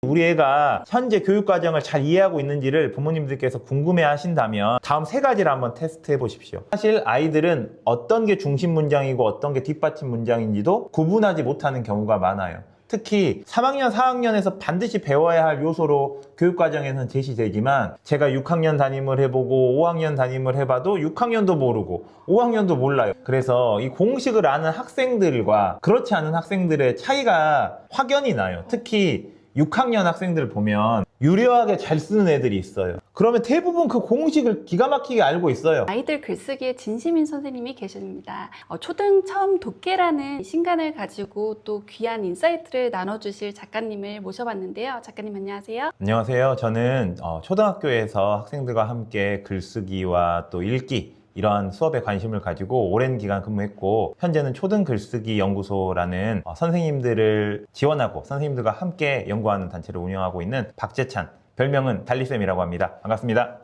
우리 애가 현재 교육과정을 잘 이해하고 있는지를 부모님들께서 궁금해 하신다면 다음 3가지를 한번 테스트해 보십시오. 사실 아이들은 어떤 게 중심 문장이고 어떤 게 뒷받침 문장인지도 구분하지 못하는 경우가 많아요. 특히 3학년, 4학년에서 반드시 배워야 할 요소로 교육과정에서는 제시되지만 제가 6학년 담임을 해보고 5학년 담임을 해봐도 6학년도 모르고 5학년도 몰라요. 그래서 이 공식을 아는 학생들과 그렇지 않은 학생들의 차이가 확연히 나요. 특히 6학년 학생들 보면 유려하게 잘 쓰는 애들이 있어요. 그러면 대부분 그 공식을 기가 막히게 알고 있어요. 아이들 글쓰기에 진심인 선생님이 계십니다. 초등 처음 독해라는 신간을 가지고 또 귀한 인사이트를 나눠주실 작가님을 모셔봤는데요. 작가님 안녕하세요. 안녕하세요. 저는 초등학교에서 학생들과 함께 글쓰기와 또 읽기 이러한 수업에 관심을 가지고 오랜 기간 근무했고 현재는 초등 글쓰기 연구소라는 선생님들을 지원하고 선생님들과 함께 연구하는 단체를 운영하고 있는 박재찬, 별명은 달리쌤이라고 합니다. 반갑습니다.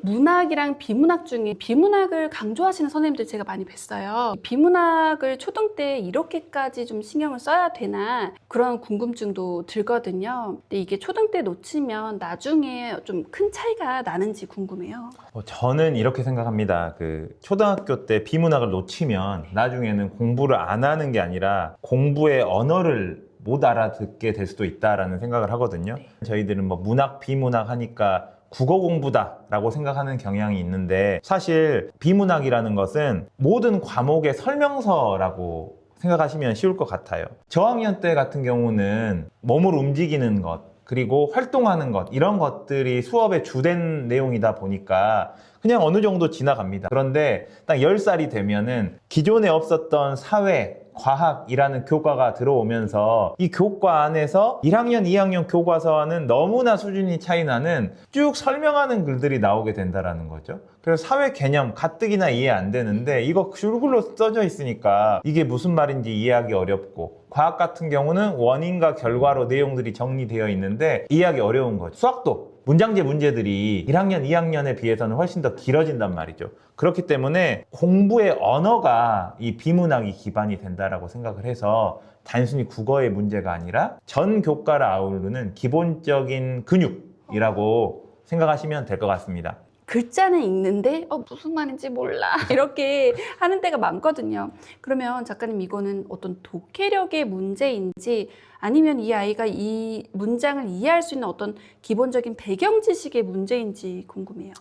문학이랑 비문학 중에 비문학을 강조하시는 선생님들 제가 많이 뵀어요. 비문학을 초등 때 이렇게까지 좀 신경을 써야 되나 그런 궁금증도 들거든요. 근데 이게 초등 때 놓치면 나중에 좀 큰 차이가 나는지 궁금해요. 저는 이렇게 생각합니다. 초등학교 때 비문학을 놓치면 나중에는 공부를 안 하는 게 아니라 공부의 언어를 못 알아듣게 될 수도 있다라는 생각을 하거든요. 네. 저희들은 문학, 비문학 하니까 국어 공부다라고 생각하는 경향이 있는데 사실 비문학이라는 것은 모든 과목의 설명서라고 생각하시면 쉬울 것 같아요. 저학년 때 같은 경우는 몸을 움직이는 것 그리고 활동하는 것 이런 것들이 수업의 주된 내용이다 보니까 그냥 어느 정도 지나갑니다. 그런데 딱 10살이 되면은 기존에 없었던 사회 과학이라는 교과가 들어오면서 이 교과 안에서 1학년, 2학년 교과서와는 너무나 수준이 차이 나는 쭉 설명하는 글들이 나오게 된다는 거죠. 그래서 사회 개념 가뜩이나 이해 안 되는데 이거 줄글로 써져 있으니까 이게 무슨 말인지 이해하기 어렵고 과학 같은 경우는 원인과 결과로 내용들이 정리되어 있는데 이해하기 어려운 거죠. 수학도 문장제 문제들이 1학년, 2학년에 비해서는 훨씬 더 길어진단 말이죠. 그렇기 때문에 공부의 언어가 이 비문학이 기반이 된다라고 생각을 해서 단순히 국어의 문제가 아니라 전 교과를 아우르는 기본적인 근육이라고 생각하시면 될 것 같습니다. 글자는 읽는데 무슨 말인지 몰라 이렇게 하는 때가 많거든요. 그러면 작가님 이거는 어떤 독해력의 문제인지 아니면 이 아이가 이 문장을 이해할 수 있는 어떤 기본적인 배경 지식의 문제인지 궁금해요.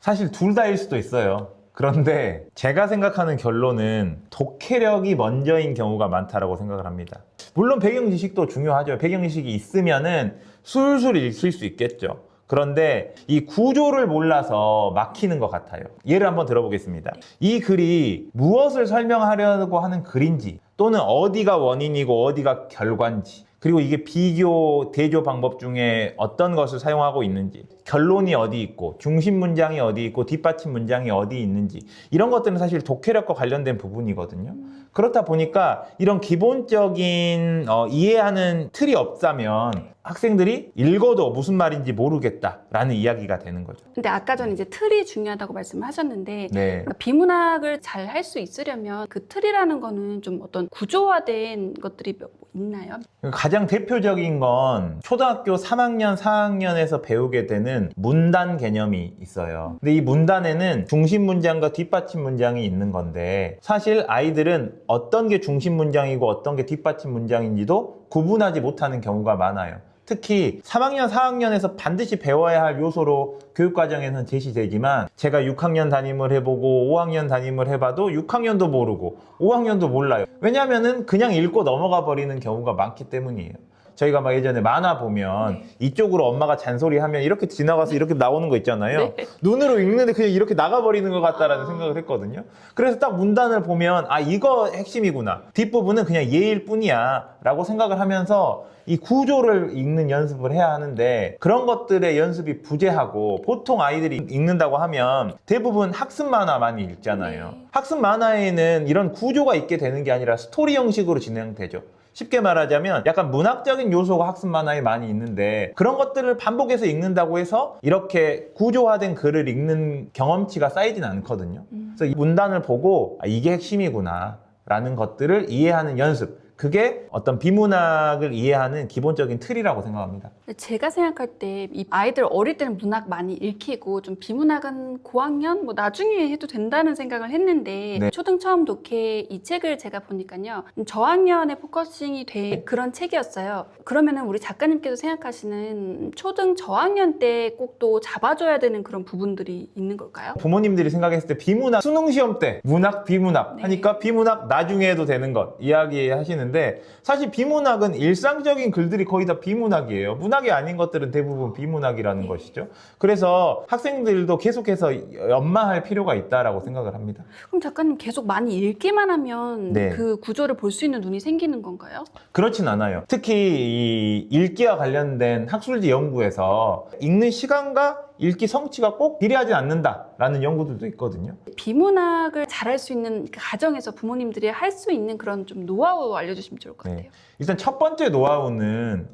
사실 둘 다일 수도 있어요. 그런데 제가 생각하는 결론은 독해력이 먼저인 경우가 많다라고 생각을 합니다. 물론 배경 지식도 중요하죠. 배경 지식이 있으면은 술술 읽힐 수 있겠죠. 그런데 이 구조를 몰라서 막히는 것 같아요. 예를 한번 들어보겠습니다. 이 글이 무엇을 설명하려고 하는 글인지 또는 어디가 원인이고 어디가 결과인지 그리고 이게 비교, 대조 방법 중에 어떤 것을 사용하고 있는지 결론이 어디 있고 중심 문장이 어디 있고 뒷받침 문장이 어디 있는지 이런 것들은 사실 독해력과 관련된 부분이거든요. 그렇다 보니까 이런 기본적인 이해하는 틀이 없다면 학생들이 읽어도 무슨 말인지 모르겠다라는 이야기가 되는 거죠. 근데 아까 전에 이제 틀이 중요하다고 말씀하셨는데 네. 비문학을 잘 할 수 있으려면 그 틀이라는 거는 좀 어떤 구조화된 것들이 있나요? 가장 대표적인 건 초등학교 3학년, 4학년에서 배우게 되는 문단 개념이 있어요. 근데 이 문단에는 중심 문장과 뒷받침 문장이 있는 건데 사실 아이들은 어떤 게 중심 문장이고 어떤 게 뒷받침 문장인지도 구분하지 못하는 경우가 많아요. 특히 3학년, 4학년에서 반드시 배워야 할 요소로 교육과정에서는 제시되지만 제가 6학년 담임을 해보고 5학년 담임을 해봐도 6학년도 모르고 5학년도 몰라요. 왜냐하면 그냥 읽고 넘어가 버리는 경우가 많기 때문이에요. 저희가 예전에 만화 보면 이쪽으로 엄마가 잔소리하면 이렇게 지나가서 이렇게 나오는 거 있잖아요. 눈으로 읽는데 그냥 이렇게 나가버리는 것 같다라는 생각을 했거든요. 그래서 딱 문단을 보면 이거 핵심이구나. 뒷부분은 그냥 예일 뿐이야 라고 생각을 하면서 이 구조를 읽는 연습을 해야 하는데 그런 것들의 연습이 부재하고 보통 아이들이 읽는다고 하면 대부분 학습 만화 많이 읽잖아요. 학습 만화에는 이런 구조가 있게 되는 게 아니라 스토리 형식으로 진행되죠. 쉽게 말하자면 약간 문학적인 요소가 학습 만화에 많이 있는데 그런 것들을 반복해서 읽는다고 해서 이렇게 구조화된 글을 읽는 경험치가 쌓이진 않거든요. 그래서 이 문단을 보고 이게 핵심이구나 라는 것들을 이해하는 연습 그게 어떤 비문학을 이해하는 기본적인 틀이라고 생각합니다. 제가 생각할 때 이 아이들 어릴 때는 문학 많이 읽히고 좀 비문학은 고학년 뭐 나중에 해도 된다는 생각을 했는데 네. 초등 처음 독해 이 책을 제가 보니까요 저학년에 포커싱이 된 그런 책이었어요. 그러면은 우리 작가님께서 생각하시는 초등 저학년 때 꼭 또 잡아줘야 되는 그런 부분들이 있는 걸까요? 부모님들이 생각했을 때 비문학 수능 시험 때 문학 비문학 네. 하니까 비문학 나중에 해도 되는 것 이야기하시는데 사실 비문학은 일상적인 글들이 거의 다 비문학이에요. 문학이 아닌 것들은 대부분 비문학이라는 것이죠. 그래서 학생들도 계속해서 연마할 필요가 있다라고 생각을 합니다. 그럼 작가님 계속 많이 읽기만 하면 네. 그 구조를 볼 수 있는 눈이 생기는 건가요? 그렇진 않아요. 특히 이 읽기와 관련된 학술지 연구에서 읽는 시간과 읽기 성취가 꼭 비례하지 않는다라는 연구들도 있거든요. 비문학을 잘할 수 있는 그 가정에서 부모님들이 할 수 있는 그런 좀 노하우 알려주시면 좋을 것 같아요. 네. 일단 첫 번째 노하우는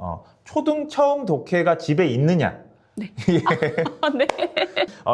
초등 처음 독해가 집에 있느냐. 네. 예. 네.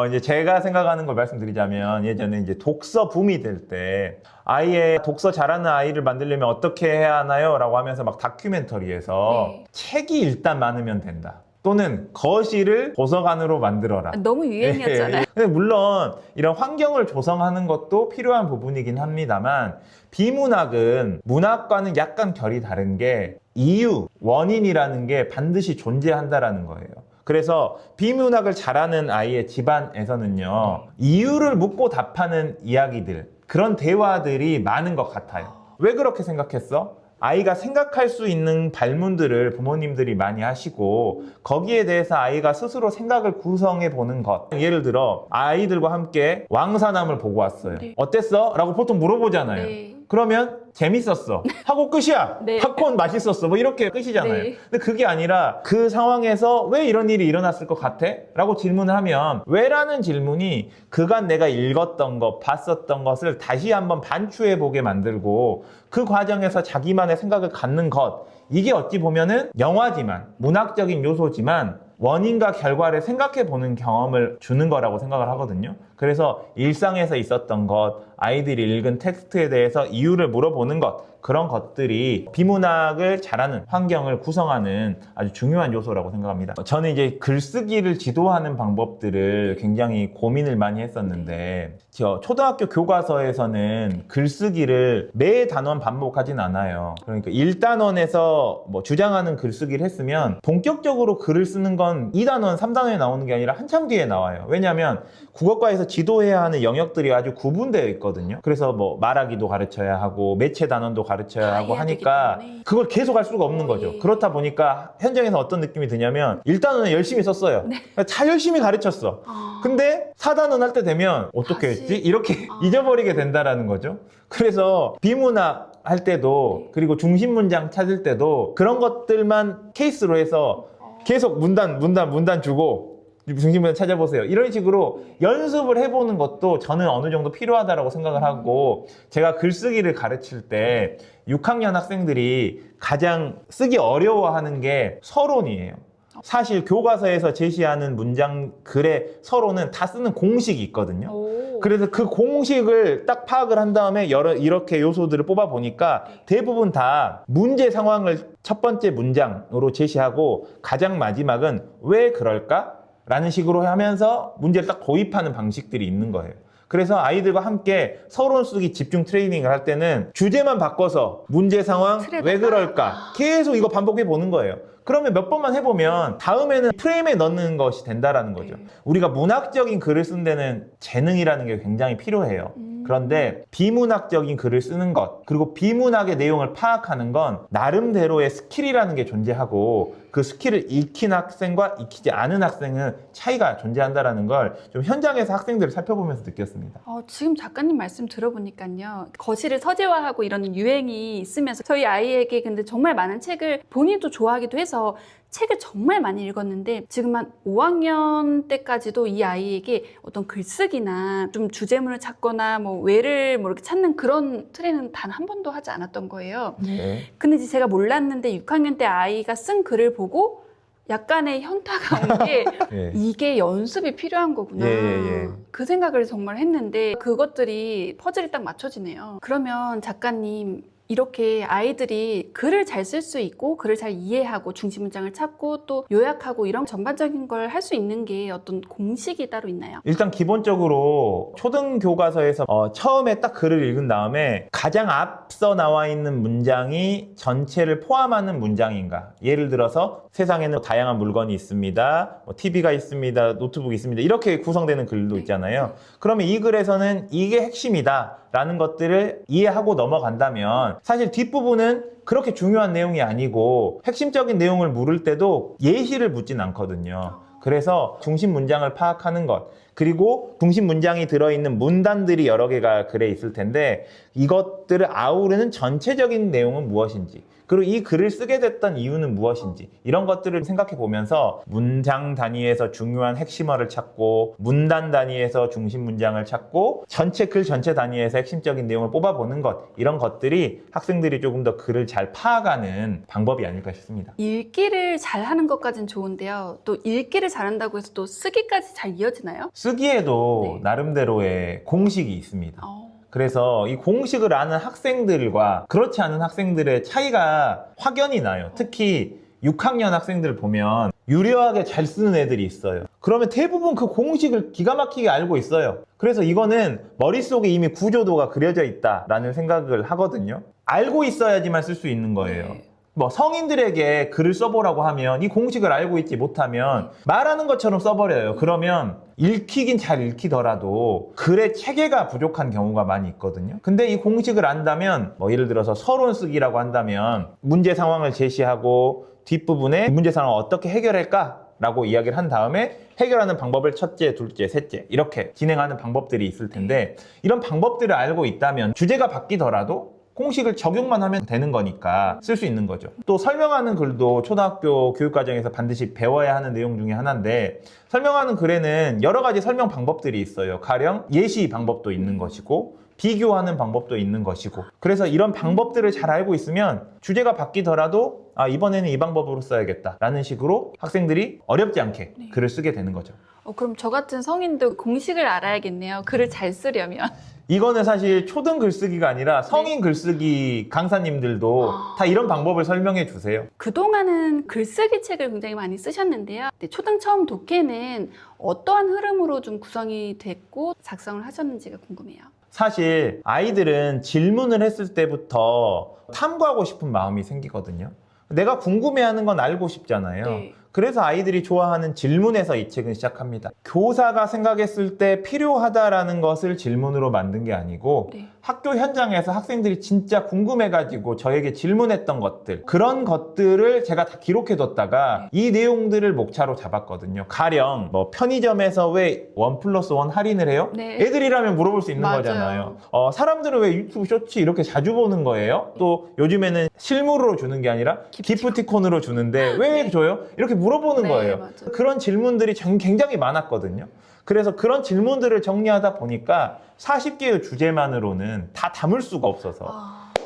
이제 제가 생각하는 걸 말씀드리자면 예전에 이제 독서 붐이 될 때 아이의 독서 잘하는 아이를 만들려면 어떻게 해야 하나요? 라고 하면서 막 다큐멘터리에서 네. 책이 일단 많으면 된다. 또는 거실을 도서관으로 만들어라. 너무 유행이었잖아요. 근데 물론 이런 환경을 조성하는 것도 필요한 부분이긴 합니다만 비문학은 문학과는 약간 결이 다른 게 이유, 원인이라는 게 반드시 존재한다라는 거예요. 그래서 비문학을 잘하는 아이의 집안에서는요 이유를 묻고 답하는 이야기들 그런 대화들이 많은 것 같아요. 왜 그렇게 생각했어? 아이가 생각할 수 있는 발문들을 부모님들이 많이 하시고 거기에 대해서 아이가 스스로 생각을 구성해 보는 것. 예를 들어 아이들과 함께 왕사남을 보고 왔어요. 네. 어땠어? 라고 보통 물어보잖아요. 네. 그러면 재밌었어 하고 끝이야. 네. 팝콘 맛있었어 뭐 이렇게 끝이잖아요. 네. 근데 그게 아니라 그 상황에서 왜 이런 일이 일어났을 것 같아? 라고 질문을 하면 왜라는 질문이 그간 내가 읽었던 것, 봤었던 것을 다시 한번 반추해 보게 만들고 그 과정에서 자기만의 생각을 갖는 것 이게 어찌 보면은 영화지만 문학적인 요소지만 원인과 결과를 생각해 보는 경험을 주는 거라고 생각을 하거든요. 그래서 일상에서 있었던 것, 아이들이 읽은 텍스트에 대해서 이유를 물어보는 것 그런 것들이 비문학을 잘하는 환경을 구성하는 아주 중요한 요소라고 생각합니다. 저는 이제 글쓰기를 지도하는 방법들을 굉장히 고민을 많이 했었는데 초등학교 교과서에서는 글쓰기를 매 단원 반복하진 않아요. 그러니까 1단원에서 뭐 주장하는 글쓰기를 했으면 본격적으로 글을 쓰는 건 2단원, 3단원에 나오는 게 아니라 한참 뒤에 나와요. 왜냐하면 국어과에서 지도해야 하는 영역들이 아주 구분되어 있거든요. 그래서 뭐 말하기도 가르쳐야 하고 매체 단원도 가르쳐야 하고 해야 되기 하니까 때문에. 그걸 계속 할 수가 없는 거죠. 네. 그렇다 보니까 현장에서 어떤 느낌이 드냐면 1단원은 열심히 썼어요. 잘 열심히 가르쳤어. 근데 4단원 할 때 되면 어떻게 다시. 했지? 이렇게 잊어버리게 된다라는 거죠. 그래서 비문학 할 때도 그리고 중심 문장 찾을 때도 그런 것들만 케이스로 해서 계속 문단 주고 중심문장 찾아보세요. 이런 식으로 연습을 해보는 것도 저는 어느 정도 필요하다고 생각을 하고 제가 글쓰기를 가르칠 때 6학년 학생들이 가장 쓰기 어려워하는 게 서론이에요. 사실 교과서에서 제시하는 문장 글의 서론은 다 쓰는 공식이 있거든요. 오. 그래서 그 공식을 딱 파악을 한 다음에 이렇게 요소들을 뽑아 보니까 대부분 다 문제 상황을 첫 번째 문장으로 제시하고 가장 마지막은 왜 그럴까? 라는 식으로 하면서 문제를 딱 도입하는 방식들이 있는 거예요. 그래서 아이들과 함께 서론 쓰기 집중 트레이닝을 할 때는 주제만 바꿔서 문제 상황 왜 그럴까? 계속 이거 반복해 보는 거예요. 그러면 몇 번만 해보면 다음에는 프레임에 넣는 것이 된다라는 거죠. 우리가 문학적인 글을 쓴 데는 재능이라는 게 굉장히 필요해요. 그런데 비문학적인 글을 쓰는 것 그리고 비문학의 내용을 파악하는 건 나름대로의 스킬이라는 게 존재하고 그 스킬을 익힌 학생과 익히지 않은 학생은 차이가 존재한다는 걸 좀 현장에서 학생들을 살펴보면서 느꼈습니다. 지금 작가님 말씀 들어보니까요. 거실을 서재화하고 이런 유행이 있으면서 저희 아이에게 근데 정말 많은 책을 본인도 좋아하기도 해서 책을 정말 많이 읽었는데 지금 한 5학년 때까지도 이 아이에게 어떤 글쓰기나 좀 주제문을 찾거나 뭐 왜를 뭐 이렇게 찾는 그런 트레이닝은 단 한 번도 하지 않았던 거예요. 네. 근데 이제 제가 몰랐는데 6학년 때 아이가 쓴 글을 보고 약간의 현타가 온 게 예. 이게 연습이 필요한 거구나. 예. 그 생각을 정말 했는데 그것들이 퍼즐이 딱 맞춰지네요. 그러면 작가님 이렇게 아이들이 글을 잘 쓸 수 있고 글을 잘 이해하고 중심 문장을 찾고 또 요약하고 이런 전반적인 걸 할 수 있는 게 어떤 공식이 따로 있나요? 일단 기본적으로 초등 교과서에서 처음에 딱 글을 읽은 다음에 가장 앞서 나와 있는 문장이 전체를 포함하는 문장인가. 예를 들어서 세상에는 다양한 물건이 있습니다. TV가 있습니다. 노트북이 있습니다. 이렇게 구성되는 글도 있잖아요. 그러면 이 글에서는 이게 핵심이다 라는 것들을 이해하고 넘어간다면 사실 뒷부분은 그렇게 중요한 내용이 아니고 핵심적인 내용을 물을 때도 예시를 묻진 않거든요. 그래서 중심 문장을 파악하는 것, 그리고 중심 문장이 들어있는 문단들이 여러 개가 글에 있을 텐데 이것들을 아우르는 전체적인 내용은 무엇인지, 그리고 이 글을 쓰게 됐던 이유는 무엇인지, 이런 것들을 생각해 보면서 문장 단위에서 중요한 핵심어를 찾고 문단 단위에서 중심 문장을 찾고 전체 글 전체 단위에서 핵심적인 내용을 뽑아보는 것, 이런 것들이 학생들이 조금 더 글을 잘 파악하는 방법이 아닐까 싶습니다. 읽기를 잘하는 것까진 좋은데요. 또 읽기를 잘한다고 해서 또 쓰기까지 잘 이어지나요? 쓰기에도 네. 나름대로의 공식이 있습니다. 그래서 이 공식을 아는 학생들과 그렇지 않은 학생들의 차이가 확연히 나요. 특히 6학년 학생들 보면 유려하게 잘 쓰는 애들이 있어요. 그러면 대부분 그 공식을 기가 막히게 알고 있어요. 그래서 이거는 머릿속에 이미 구조도가 그려져 있다라는 생각을 하거든요. 알고 있어야지만 쓸 수 있는 거예요. 네. 뭐 성인들에게 글을 써보라고 하면 이 공식을 알고 있지 못하면 말하는 것처럼 써버려요. 그러면 읽히긴 잘 읽히더라도 글의 체계가 부족한 경우가 많이 있거든요. 근데 이 공식을 안다면 뭐 예를 들어서 서론 쓰기라고 한다면 문제 상황을 제시하고 뒷부분에 문제 상황을 어떻게 해결할까? 라고 이야기를 한 다음에 해결하는 방법을 첫째, 둘째, 셋째 이렇게 진행하는 방법들이 있을 텐데 이런 방법들을 알고 있다면 주제가 바뀌더라도 공식을 적용만 하면 되는 거니까 쓸 수 있는 거죠. 또 설명하는 글도 초등학교 교육과정에서 반드시 배워야 하는 내용 중에 하나인데 설명하는 글에는 여러 가지 설명 방법들이 있어요. 가령 예시 방법도 있는 것이고 비교하는 방법도 있는 것이고 그래서 이런 방법들을 잘 알고 있으면 주제가 바뀌더라도 이번에는 이 방법으로 써야겠다 라는 식으로 학생들이 어렵지 않게 글을 쓰게 되는 거죠. 그럼 저 같은 성인도 공식을 알아야겠네요. 글을 잘 쓰려면. 이거는 사실 초등 글쓰기가 아니라 성인 글쓰기 강사님들도 다 이런 방법을 설명해 주세요. 그동안은 글쓰기 책을 굉장히 많이 쓰셨는데요. 초등 처음 독해는 어떠한 흐름으로 좀 구성이 됐고 작성을 하셨는지가 궁금해요. 사실 아이들은 질문을 했을 때부터 탐구하고 싶은 마음이 생기거든요. 내가 궁금해하는 건 알고 싶잖아요. 네. 그래서 아이들이 좋아하는 질문에서 이 책은 시작합니다. 교사가 생각했을 때 필요하다라는 것을 질문으로 만든 게 아니고 네. 학교 현장에서 학생들이 진짜 궁금해가지고 저에게 질문했던 것들, 그런 것들을 제가 다 기록해뒀다가 이 내용들을 목차로 잡았거든요. 가령 뭐 편의점에서 왜 1+1 할인을 해요? 네. 애들이라면 물어볼 수 있는 맞아요. 거잖아요. 사람들은 왜 유튜브 쇼츠 이렇게 자주 보는 거예요? 또 요즘에는 실물로 주는 게 아니라 기프티콘으로 주는데 왜 줘요? 이렇게 물어보는 네, 거예요. 맞아요. 그런 질문들이 굉장히 많았거든요. 그래서 그런 질문들을 정리하다 보니까 40개의 주제만으로는 다 담을 수가 없어서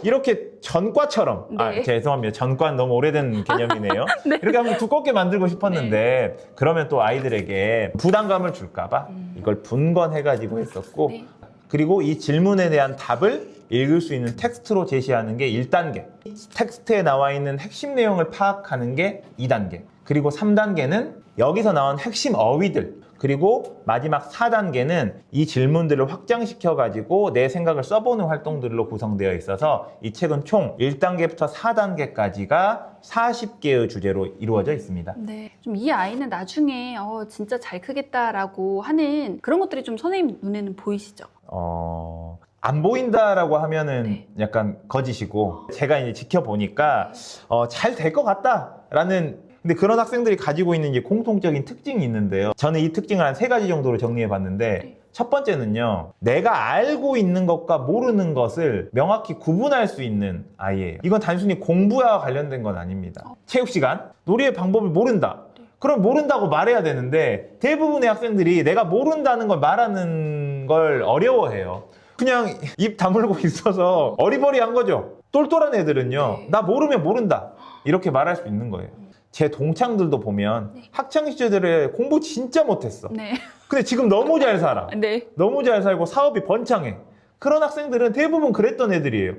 이렇게 전과처럼 네. 죄송합니다. 전과는 너무 오래된 개념이네요. 네. 이렇게 한번 두껍게 만들고 싶었는데 그러면 또 아이들에게 부담감을 줄까 봐 이걸 분권해가지고 했었고 네. 그리고 이 질문에 대한 답을 읽을 수 있는 텍스트로 제시하는 게 1단계, 텍스트에 나와 있는 핵심 내용을 파악하는 게 2단계, 그리고 3단계는 여기서 나온 핵심 어휘들, 그리고 마지막 4단계는 이 질문들을 확장시켜가지고 내 생각을 써보는 활동들로 구성되어 있어서 이 책은 총 1단계부터 4단계까지가 40개의 주제로 이루어져 있습니다. 네. 좀 이 아이는 나중에 진짜 잘 크겠다라고 하는 그런 것들이 좀 선생님 눈에는 보이시죠? 안 보인다라고 하면은 네. 약간 거짓이고 제가 이제 지켜보니까 잘 될 것 같다라는 근데 그런 학생들이 가지고 있는 이제 공통적인 특징이 있는데요. 저는 이 특징을 한 3가지 정도로 정리해 봤는데 네. 첫 번째는요. 내가 알고 있는 것과 모르는 것을 명확히 구분할 수 있는 아이예요. 이건 단순히 공부와 관련된 건 아닙니다. 체육 시간, 놀이의 방법을 모른다. 그럼 모른다고 말해야 되는데 대부분의 학생들이 내가 모른다는 걸 말하는 걸 어려워해요. 그냥 입 다물고 있어서 어리버리한 거죠. 똘똘한 애들은요. 네. 나 모르면 모른다. 이렇게 말할 수 있는 거예요. 제 동창들도 보면 학창시절에 공부 진짜 못했어. 네. 근데 지금 너무 잘 살아. 네. 너무 잘 살고 사업이 번창해. 그런 학생들은 대부분 그랬던 애들이에요.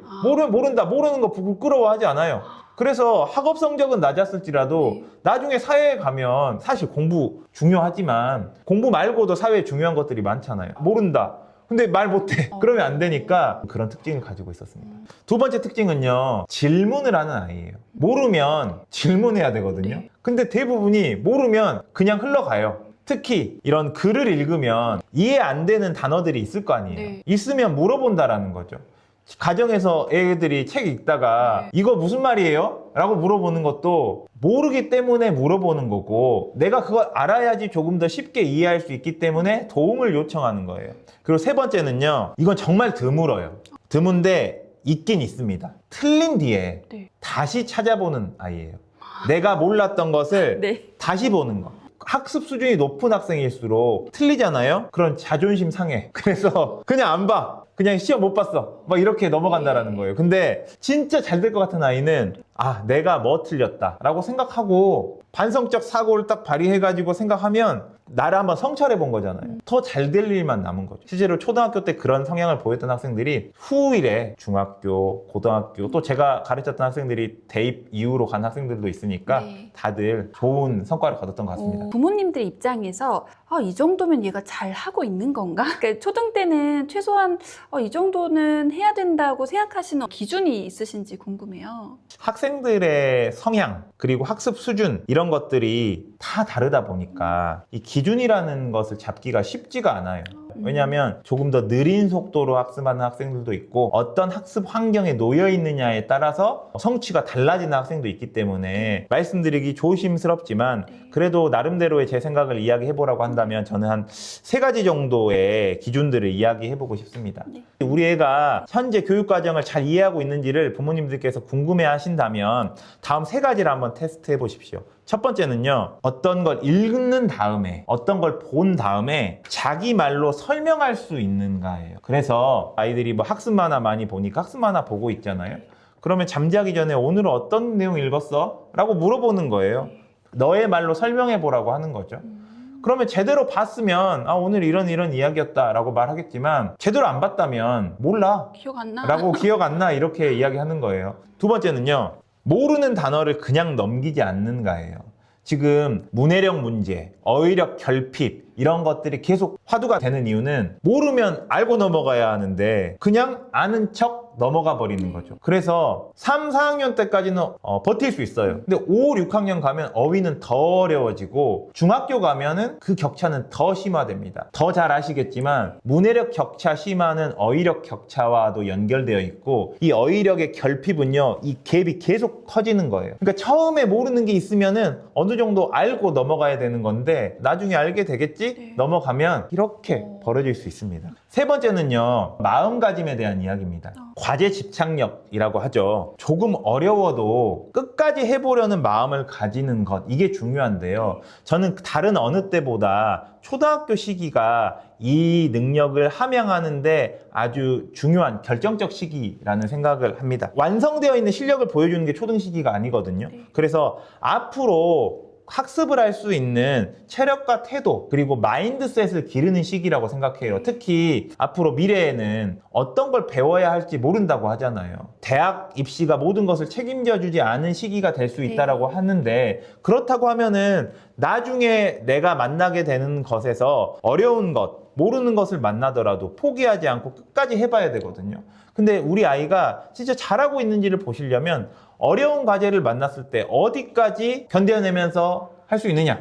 모른다, 모르는 거 부끄러워하지 않아요. 그래서 학업 성적은 낮았을지라도 네. 나중에 사회에 가면 사실 공부 중요하지만 공부 말고도 사회에 중요한 것들이 많잖아요. 모른다. 근데 말 못해. 그러면 안 되니까 그런 특징을 가지고 있었습니다. 두 번째 특징은요. 질문을 하는 아이예요. 모르면 질문해야 되거든요. 네. 근데 대부분이 모르면 그냥 흘러가요. 특히 이런 글을 읽으면 이해 안 되는 단어들이 있을 거 아니에요. 네. 있으면 물어본다라는 거죠. 가정에서 애들이 책 읽다가 네. 이거 무슨 말이에요? 라고 물어보는 것도 모르기 때문에 물어보는 거고 내가 그걸 알아야지 조금 더 쉽게 이해할 수 있기 때문에 도움을 요청하는 거예요. 그리고 세 번째는요. 이건 정말 드물어요. 드문데 있긴 있습니다. 틀린 뒤에 네. 다시 찾아보는 아이예요. 내가 몰랐던 것을 네. 다시 보는 거. 학습 수준이 높은 학생일수록 틀리잖아요? 그런 자존심 상해. 그래서 그냥 안 봐. 그냥 시험 못 봤어. 막 이렇게 넘어간다라는 거예요. 근데 진짜 잘 될 것 같은 아이는 아, 내가 뭐 틀렸다 라고 생각하고 반성적 사고를 딱 발휘해가지고 생각하면 나를 한번 성찰해 본 거잖아요. 더 잘 될 일만 남은 거죠. 실제로 초등학교 때 그런 성향을 보였던 학생들이 후일에 중학교, 고등학교 또 제가 가르쳤던 학생들이 대입 이후로 간 학생들도 있으니까 네. 다들 좋은 성과를 거뒀던 것 같습니다. 부모님들 입장에서 이 정도면 얘가 잘 하고 있는 건가? 그러니까 초등 때는 최소한 이 정도는 해야 된다고 생각하시는 기준이 있으신지 궁금해요. 학생들의 성향 그리고 학습 수준 이런 것들이 다 다르다 보니까 이 기준이라는 것을 잡기가 쉽지가 않아요. 왜냐하면 조금 더 느린 속도로 학습하는 학생들도 있고 어떤 학습 환경에 놓여 있느냐에 따라서 성취가 달라지는 학생도 있기 때문에 말씀드리기 조심스럽지만 그래도 나름대로의 제 생각을 이야기해보라고 한다면 저는 한 3가지 정도의 기준들을 이야기해보고 싶습니다. 우리 애가 현재 교육과정을 잘 이해하고 있는지를 부모님들께서 궁금해 하신다면 다음 3가지를 한번 테스트해 보십시오. 첫 번째는요. 어떤 걸 읽는 다음에 어떤 걸 본 다음에 자기 말로 설명할 수 있는가예요. 그래서 아이들이 뭐 학습 만화 많이 보니까 학습 만화 보고 있잖아요. 그러면 잠자기 전에 오늘은 어떤 내용 읽었어? 라고 물어보는 거예요. 너의 말로 설명해 보라고 하는 거죠. 그러면 제대로 봤으면 오늘 이런 이야기였다 라고 말하겠지만 제대로 안 봤다면 몰라 기억 안 나? 라고 기억 안 나 이렇게 이야기하는 거예요. 두 번째는요. 모르는 단어를 그냥 넘기지 않는가예요. 지금 문해력 문제, 어휘력 결핍 이런 것들이 계속 화두가 되는 이유는 모르면 알고 넘어가야 하는데 그냥 아는 척 넘어가 버리는 거죠. 그래서 3, 4학년 때까지는 버틸 수 있어요. 근데 5, 6학년 가면 어휘는 더 어려워지고 중학교 가면은 그 격차는 더 심화됩니다. 더 잘 아시겠지만 문해력 격차 심화는 어휘력 격차와도 연결되어 있고 이 어휘력의 결핍은요. 이 갭이 계속 커지는 거예요. 그러니까 처음에 모르는 게 있으면은 어느 정도 알고 넘어가야 되는 건데 나중에 알게 되겠지? 네. 넘어가면 이렇게 벌어질 수 있습니다. 세 번째는요. 마음가짐에 대한 이야기입니다. 과제 집착력이라고 하죠. 조금 어려워도 끝까지 해보려는 마음을 가지는 것 이게 중요한데요. 저는 다른 어느 때보다 초등학교 시기가 이 능력을 함양하는데 아주 중요한 결정적 시기라는 생각을 합니다. 완성되어 있는 실력을 보여주는 게 초등 시기가 아니거든요. 그래서 앞으로 학습을 할 수 있는 체력과 태도 그리고 마인드셋을 기르는 시기라고 생각해요. 특히 앞으로 미래에는 어떤 걸 배워야 할지 모른다고 하잖아요. 대학 입시가 모든 것을 책임져 주지 않은 시기가 될 수 있다고 하는데 그렇다고 하면은 나중에 내가 만나게 되는 것에서 어려운 것 모르는 것을 만나더라도 포기하지 않고 끝까지 해봐야 되거든요. 근데 우리 아이가 진짜 잘하고 있는지를 보시려면 어려운 과제를 만났을 때 어디까지 견뎌내면서 할 수 있느냐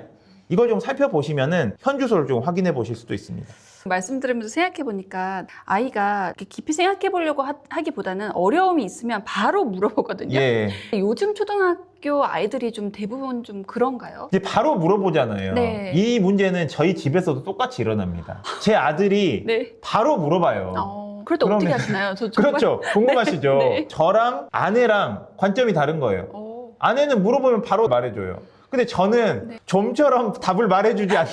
이걸 좀 살펴보시면은 현주소를 좀 확인해 보실 수도 있습니다. 말씀 들으면서 생각해 보니까 아이가 이렇게 깊이 생각해 보려고 하기보다는 어려움이 있으면 바로 물어보거든요. 예. 요즘 초등학교 아이들이 좀 대부분 좀 그런가요? 이제 바로 물어보잖아요. 네. 이 문제는 저희 집에서도 똑같이 일어납니다. 제 아들이 네. 바로 물어봐요. 그럴 때 어떻게 그러면- 하시나요? 저 정말- 그렇죠. 궁금하시죠? 네. 저랑 아내랑 관점이 다른 거예요. 아내는 물어보면 바로 말해줘요. 근데 저는 네. 좀처럼 답을 말해주지 않는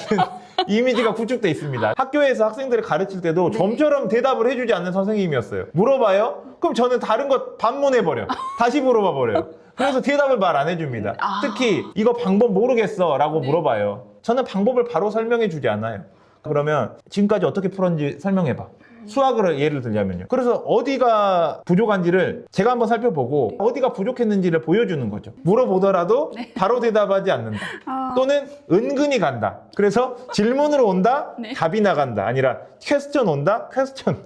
이미지가 구축돼 있습니다. 학교에서 학생들을 가르칠 때도 네. 좀처럼 대답을 해주지 않는 선생님이었어요. 물어봐요? 그럼 저는 다른 거 반문해버려. 다시 물어봐버려요. 그래서 대답을 말 안 해줍니다. 특히 이거 방법 모르겠어 라고 네. 물어봐요. 저는 방법을 바로 설명해주지 않아요. 그러면 지금까지 어떻게 풀었는지 설명해봐. 수학을 예를 들자면요. 그래서 어디가 부족한지를 제가 한번 살펴보고 어디가 부족했는지를 보여주는 거죠. 물어보더라도 바로 대답하지 않는다. 또는 은근히 간다. 그래서 질문으로 온다, 네. 답이 나간다. 아니라 퀘스천 온다, 퀘스천.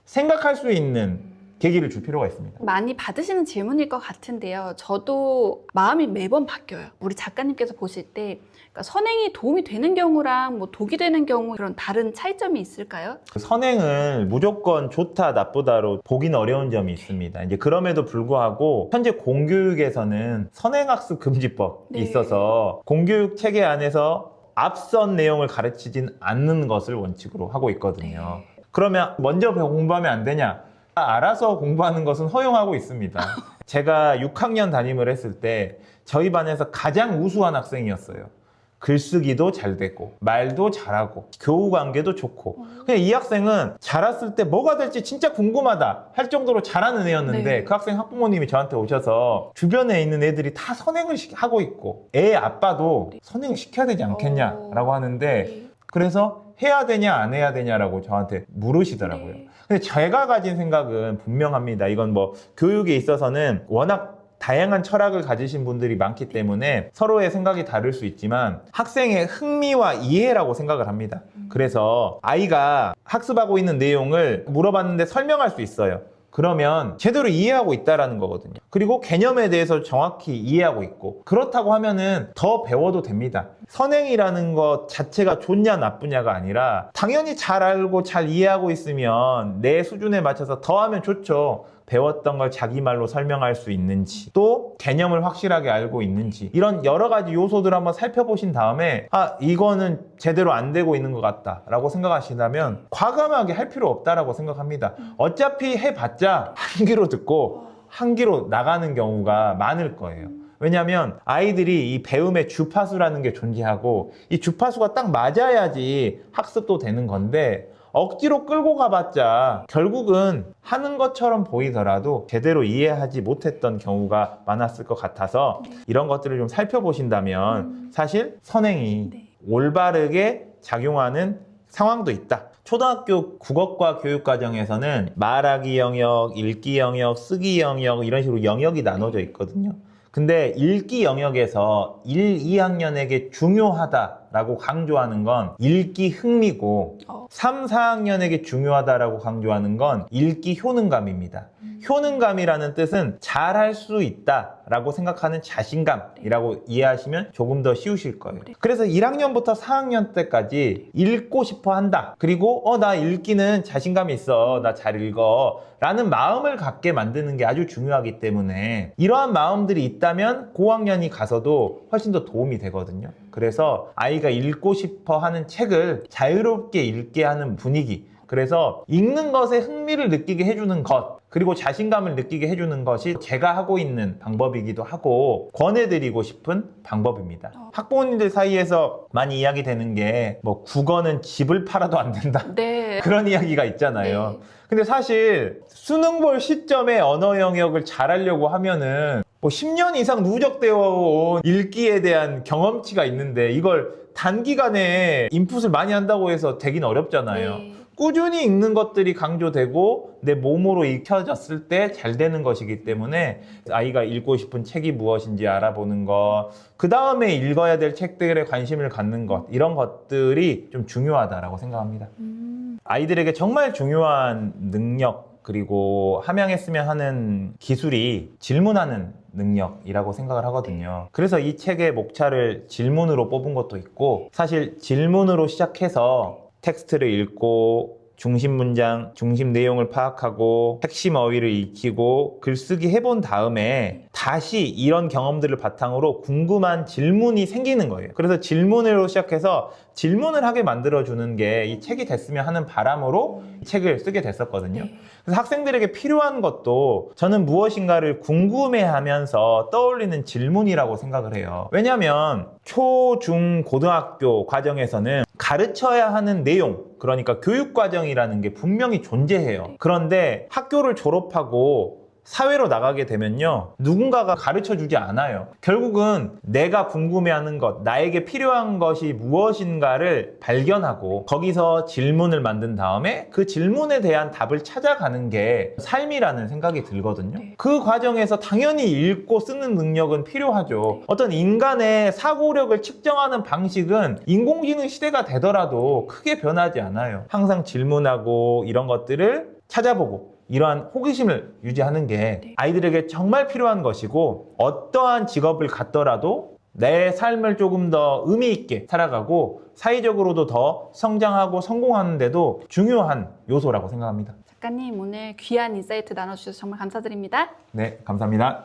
생각할 수 있는 계기를 줄 필요가 있습니다. 많이 받으시는 질문일 것 같은데요. 저도 마음이 매번 바뀌어요. 우리 작가님께서 보실 때 그러니까 선행이 도움이 되는 경우랑 뭐 독이 되는 경우 그런 다른 차이점이 있을까요? 선행을 무조건 좋다, 나쁘다로 보기는 어려운 점이 있습니다. 이제 그럼에도 불구하고 현재 공교육에서는 선행학습 금지법이 네. 있어서 공교육 체계 안에서 앞선 내용을 가르치진 않는 것을 원칙으로 하고 있거든요. 그러면 먼저 공부하면 안 되냐? 알아서 공부하는 것은 허용하고 있습니다. 제가 6학년 담임을 했을 때 저희 반에서 가장 우수한 학생이었어요. 글쓰기도 잘 되고 말도 잘하고 교우 관계도 좋고 그냥 이 학생은 자랐을 때 뭐가 될지 진짜 궁금하다 할 정도로 잘하는 애였는데 네. 그 학생 학부모님이 저한테 오셔서 주변에 있는 애들이 다 선행을 하고 있고 애 아빠도 선행을 시켜야 되지 않겠냐라고 하는데 그래서 해야 되냐 안 해야 되냐라고 저한테 물으시더라고요. 네. 근데 제가 가진 생각은 분명합니다. 이건 뭐 교육에 있어서는 워낙 다양한 철학을 가지신 분들이 많기 때문에 서로의 생각이 다를 수 있지만 학생의 흥미와 이해라고 생각을 합니다. 그래서 아이가 학습하고 있는 내용을 물어봤는데 설명할 수 있어요. 그러면 제대로 이해하고 있다라는 거거든요. 그리고 개념에 대해서 정확히 이해하고 있고 그렇다고 하면은 더 배워도 됩니다. 선행이라는 것 자체가 좋냐 나쁘냐가 아니라 당연히 잘 알고 잘 이해하고 있으면 내 수준에 맞춰서 더 하면 좋죠. 배웠던 걸 자기 말로 설명할 수 있는지 또 개념을 확실하게 알고 있는지 이런 여러 가지 요소들을 한번 살펴보신 다음에 이거는 제대로 안 되고 있는 것 같다 라고 생각하신다면 과감하게 할 필요 없다라고 생각합니다. 어차피 해봤자 한 귀로 듣고 한 귀로 나가는 경우가 많을 거예요. 왜냐하면 아이들이 이 배움의 주파수라는 게 존재하고 이 주파수가 딱 맞아야지 학습도 되는 건데 억지로 끌고 가봤자 결국은 하는 것처럼 보이더라도 제대로 이해하지 못했던 경우가 많았을 것 같아서 이런 것들을 좀 살펴보신다면 사실 선행이 올바르게 작용하는 상황도 있다. 초등학교 국어과 교육과정에서는 말하기 영역, 읽기 영역, 쓰기 영역 이런 식으로 영역이 나눠져 있거든요. 근데 읽기 영역에서 1, 2학년에게 중요하다라고 강조하는 건 읽기 흥미고 3, 4학년에게 중요하다라고 강조하는 건 읽기 효능감입니다. 효능감이라는 뜻은 잘할 수 있다라고 생각하는 자신감이라고 이해하시면 조금 더 쉬우실 거예요. 그래서 1학년부터 4학년 때까지 읽고 싶어 한다. 그리고 나 읽기는 자신감이 있어. 나 잘 읽어. 라는 마음을 갖게 만드는 게 아주 중요하기 때문에 이러한 마음들이 있다면 고학년이 가서도 훨씬 더 도움이 되거든요. 그래서 아이가 읽고 싶어 하는 책을 자유롭게 읽게 하는 분위기, 그래서 읽는 것에 흥미를 느끼게 해주는 것, 그리고 자신감을 느끼게 해주는 것이 제가 하고 있는 방법이기도 하고 권해드리고 싶은 방법입니다. 학부모님들 사이에서 많이 이야기되는 게 뭐 국어는 집을 팔아도 안 된다. 네. 그런 이야기가 있잖아요. 네. 근데 사실 수능 볼 시점에 언어 영역을 잘하려고 하면은 뭐 10년 이상 누적되어 온 읽기에 대한 경험치가 있는데 이걸 단기간에 인풋을 많이 한다고 해서 되긴 어렵잖아요. 네. 꾸준히 읽는 것들이 강조되고 내 몸으로 익혀졌을 때 잘 되는 것이기 때문에 아이가 읽고 싶은 책이 무엇인지 알아보는 것, 그 다음에 읽어야 될 책들에 관심을 갖는 것, 이런 것들이 좀 중요하다라고 생각합니다. 아이들에게 정말 중요한 능력 그리고 함양했으면 하는 기술이 질문하는 능력이라고 생각을 하거든요. 그래서 이 책의 목차를 질문으로 뽑은 것도 있고 사실 질문으로 시작해서 텍스트를 읽고 중심 문장, 중심 내용을 파악하고 핵심 어휘를 익히고 글쓰기 해본 다음에 다시 이런 경험들을 바탕으로 궁금한 질문이 생기는 거예요. 그래서 질문으로 시작해서 질문을 하게 만들어주는 게 이 책이 됐으면 하는 바람으로 이 책을 쓰게 됐었거든요. 그래서 학생들에게 필요한 것도 저는 무엇인가를 궁금해하면서 떠올리는 질문이라고 생각을 해요. 왜냐하면 초, 중, 고등학교 과정에서는 가르쳐야 하는 내용, 그러니까 교육과정이라는 게 분명히 존재해요. 그런데 학교를 졸업하고 사회로 나가게 되면요, 누군가가 가르쳐 주지 않아요. 결국은 내가 궁금해하는 것, 나에게 필요한 것이 무엇인가를 발견하고 거기서 질문을 만든 다음에 그 질문에 대한 답을 찾아가는 게 삶이라는 생각이 들거든요. 네. 그 과정에서 당연히 읽고 쓰는 능력은 필요하죠. 어떤 인간의 사고력을 측정하는 방식은 인공지능 시대가 되더라도 크게 변하지 않아요. 항상 질문하고 이런 것들을 찾아보고 이러한 호기심을 유지하는 게 아이들에게 정말 필요한 것이고, 어떠한 직업을 갖더라도 내 삶을 조금 더 의미 있게 살아가고 사회적으로도 더 성장하고 성공하는 데도 중요한 요소라고 생각합니다. 작가님 오늘 귀한 인사이트 나눠주셔서 정말 감사드립니다. 네, 감사합니다.